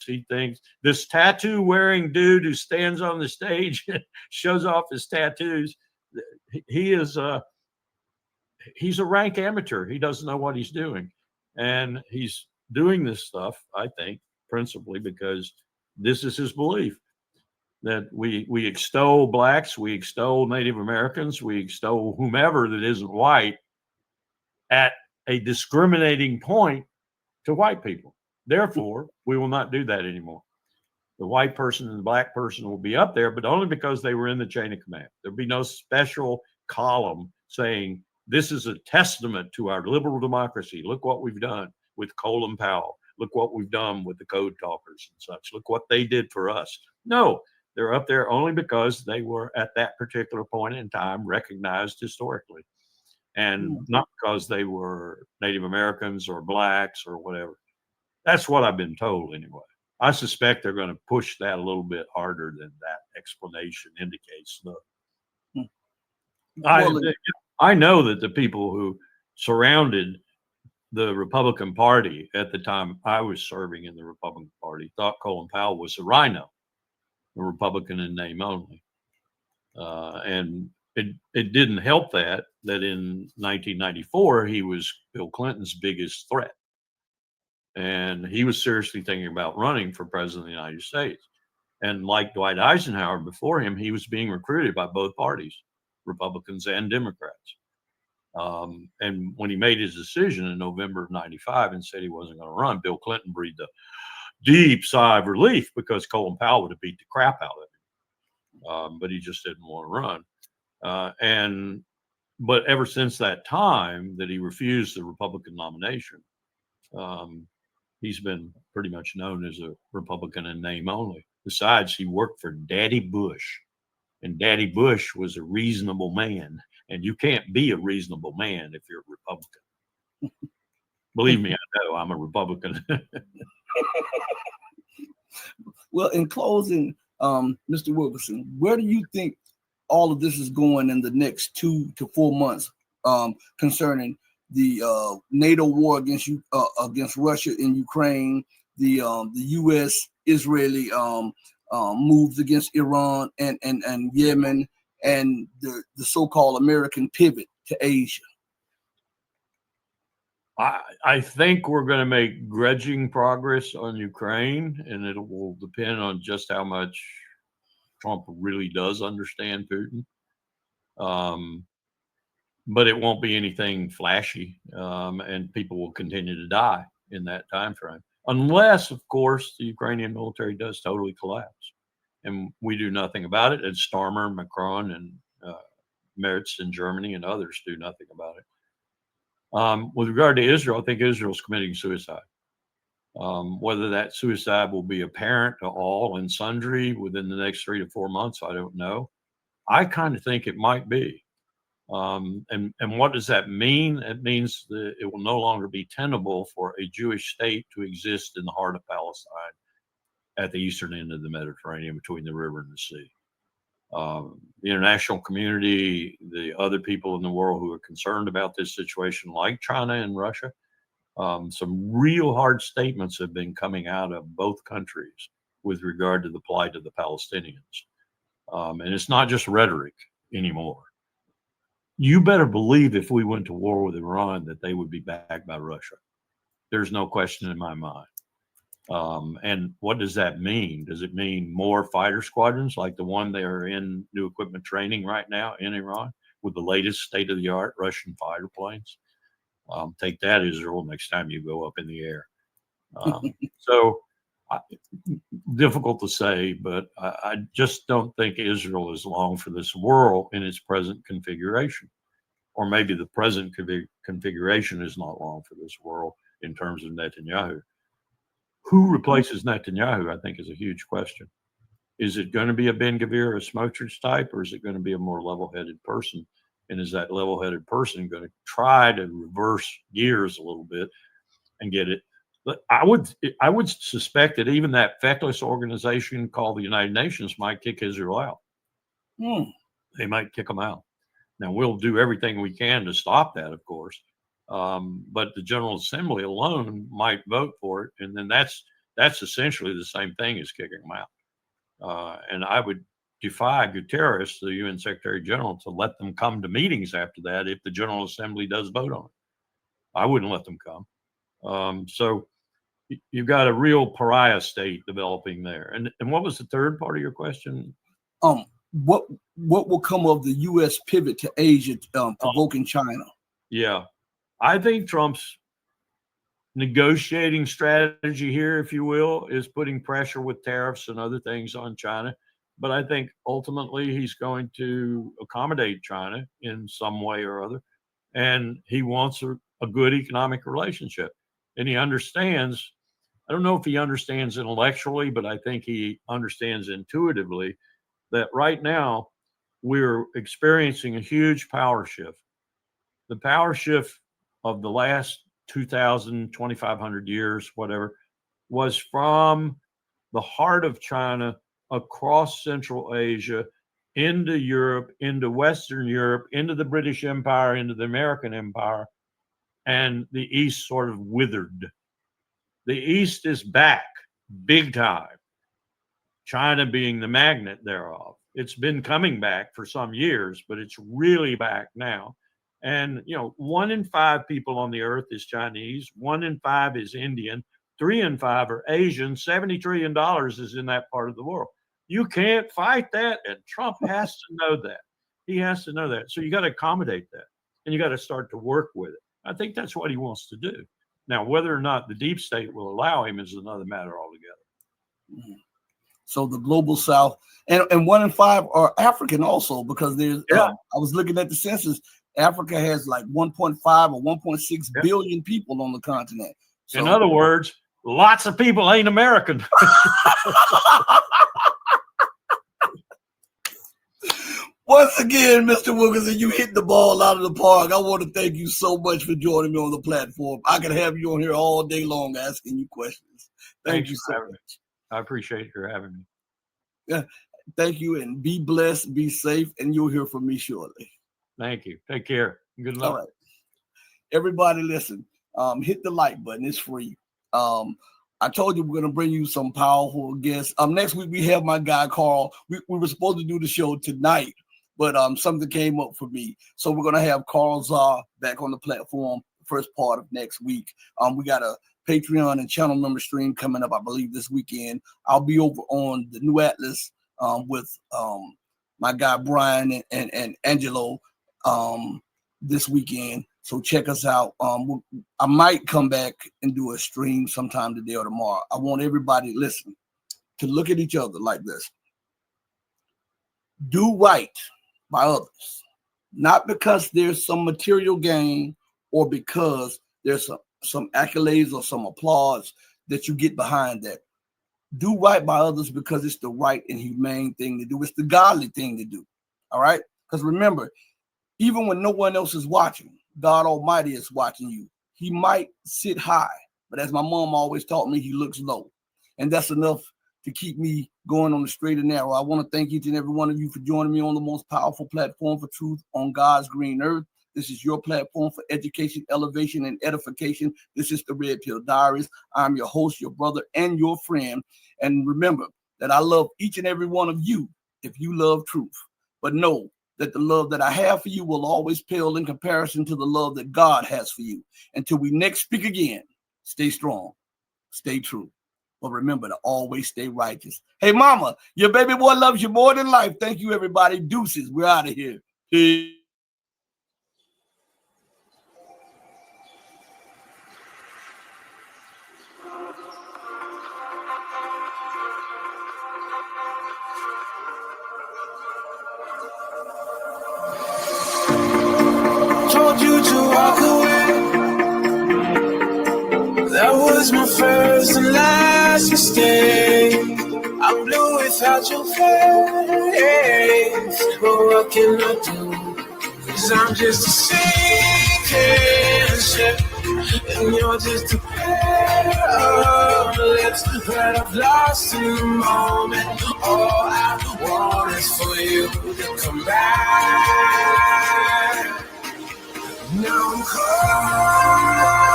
He thinks this tattoo wearing dude who stands on the stage and shows off his tattoos, he is he's a rank amateur. He doesn't know what he's doing. And he's doing this stuff, I think, principally because this is his belief that we extol blacks, we extol Native Americans, we extol whomever that isn't white at a discriminating point to white people. Therefore, we will not do that anymore. The white person and the black person will be up there, but only because they were in the chain of command. There'll be no special column saying, this is a testament to our liberal democracy. Look what we've done with Colin Powell. Look what we've done with the code talkers and such. Look what they did for us. No, they're up there only because they were at that particular point in time recognized historically, and not because they were Native Americans or blacks or whatever. That's what I've been told anyway. I suspect they're going to push that a little bit harder than that explanation indicates. I know that the people who surrounded the Republican Party at the time I was serving in the Republican Party thought Colin Powell was a rhino, a Republican in name only. And it didn't help that in 1994, he was Bill Clinton's biggest threat. And he was seriously thinking about running for president of the United States. And like Dwight Eisenhower before him, he was being recruited by both parties, Republicans and Democrats. And when he made his decision in November of 95 and said he wasn't going to run, Bill Clinton breathed a deep sigh of relief because Colin Powell would have beat the crap out of him. But he just didn't want to run. But ever since that time that he refused the Republican nomination, he's been pretty much known as a Republican in name only. Besides, he worked for Daddy Bush, and Daddy Bush was a reasonable man. And you can't be a reasonable man if you're a Republican. Believe me, I know I'm a Republican. Well, in closing, Mr. Wilkerson, where do you think all of this is going in the next 2 to 4 months concerning the NATO war against Russia in Ukraine, the U.S.-Israeli moves against Iran and Yemen, and the so-called American pivot to Asia? I think we're going to make grudging progress on Ukraine, and it will depend on just how much Trump really does understand Putin. But it won't be anything flashy, and people will continue to die in that time frame, unless, of course, the Ukrainian military does totally collapse, and we do nothing about it. And Starmer, Macron, and Merz in Germany and others do nothing about it. With regard to Israel, I think Israel's committing suicide. Whether that suicide will be apparent to all and sundry within the next 3 to 4 months, I don't know. I kind of think it might be. And what does that mean? It means that it will no longer be tenable for a Jewish state to exist in the heart of Palestine at the eastern end of the Mediterranean between the river and the sea. The international community, the other people in the world who are concerned about this situation, like China and Russia, some real hard statements have been coming out of both countries with regard to the plight of the Palestinians. And it's not just rhetoric anymore. You better believe if we went to war with Iran that they would be backed by Russia. There's no question in my mind. And what does that mean? Does it mean more fighter squadrons like the one they are in new equipment training right now in Iran with the latest state-of-the-art Russian fighter planes? Take that, Israel, next time you go up in the air. Difficult to say, but I just don't think Israel is long for this world in its present configuration. Or maybe the present configuration is not long for this world in terms of Netanyahu. Who replaces Netanyahu, I think, is a huge question. Is it going to be a Ben-Gvir or a Smotrich type, or is it going to be a more level-headed person? And is that level-headed person going to try to reverse gears a little bit and get it? But I would suspect that even that feckless organization called the United Nations might kick Israel out. They might kick them out. Now, we'll do everything we can to stop that, of course. But the General Assembly alone might vote for it. And then that's That's essentially the same thing as kicking them out. And I would defy Guterres, the UN Secretary General, to let them come to meetings after that if the General Assembly does vote on it. I wouldn't let them come. So you've got a real pariah state developing there. And what was the third part of your question? What will come of the U.S. pivot to Asia, provoking China? Yeah, I think Trump's negotiating strategy here, if you will, is putting pressure with tariffs and other things on China. But I think ultimately he's going to accommodate China in some way or other. And he wants a good economic relationship. And he understands, I don't know if he understands intellectually, but I think he understands intuitively that right now we're experiencing a huge power shift. The power shift of the last 2,000, 2,500 years, whatever, was from the heart of China across Central Asia, into Europe, into Western Europe, into the British Empire, into the American Empire, and the East sort of withered. The East is back big time, China being the magnet thereof. It's been coming back for some years, but it's really back now. And, 1 in 5 people on the earth is Chinese, 1 in 5 is Indian, 3 in 5 are Asian, $70 trillion is in that part of the world. You can't fight that, and Trump has to know that. He has to know that. So you got to accommodate that, and you got to start to work with it. I think that's what he wants to do. Now, whether or not the deep state will allow him is another matter altogether. So the global South, and 1 in 5 are African also, because there's, I was looking at the census, Africa has like 1.5 or 1.6 billion people on the continent. So, in other words, lots of people ain't American. Once again, Mr. Wilkerson, you hit the ball out of the park. I want to thank you so much for joining me on the platform. I could have you on here all day long asking you questions. Thank you so much. I appreciate your having me. Yeah, thank you, and be blessed, be safe, and you'll hear from me shortly. Thank you. Take care. Good luck. All right. Everybody listen, hit the like button. It's free. I told you we're going to bring you some powerful guests. Next week, we have my guy, Carl. We were supposed to do the show tonight, but something came up for me. So we're going to have Carl Czar back on the platform first part of next week. We got a Patreon and channel member stream coming up, I believe, this weekend. I'll be over on the New Atlas with my guy, Brian and Angelo this weekend. So check us out. I might come back and do a stream sometime today or tomorrow. I want everybody, listen, to look at each other like this. Do right by others, not because there's some material gain or because there's some accolades or some applause that you get behind that. Do right by others because it's the right and humane thing to do. It's the godly thing to do. All right? Because remember, even when no one else is watching, God Almighty is watching you. He might sit high, but as my mom always taught me, he looks low. And that's enough to keep me going on the straight and narrow. I want to thank each and every one of you for joining me on the most powerful platform for truth on God's green earth. This is your platform for education, elevation, and edification. This is the Red Pill Diaries. I'm your host, your brother, and your friend. And remember that I love each and every one of you if you love truth. But know that the love that I have for you will always pale in comparison to the love that God has for you. Until we next speak again, stay strong, stay true. But remember to always stay righteous. Hey, mama, your baby boy loves you more than life. Thank you, everybody. Deuces. We're out of here. Peace. Told you to walk away. That was my first and last mistake. I'm blue without your face. But what can I do? 'Cause I'm just a sinking ship, and you're just a pair of lips that I've lost in the moment. All I want is for you to come back. Now I'm calling.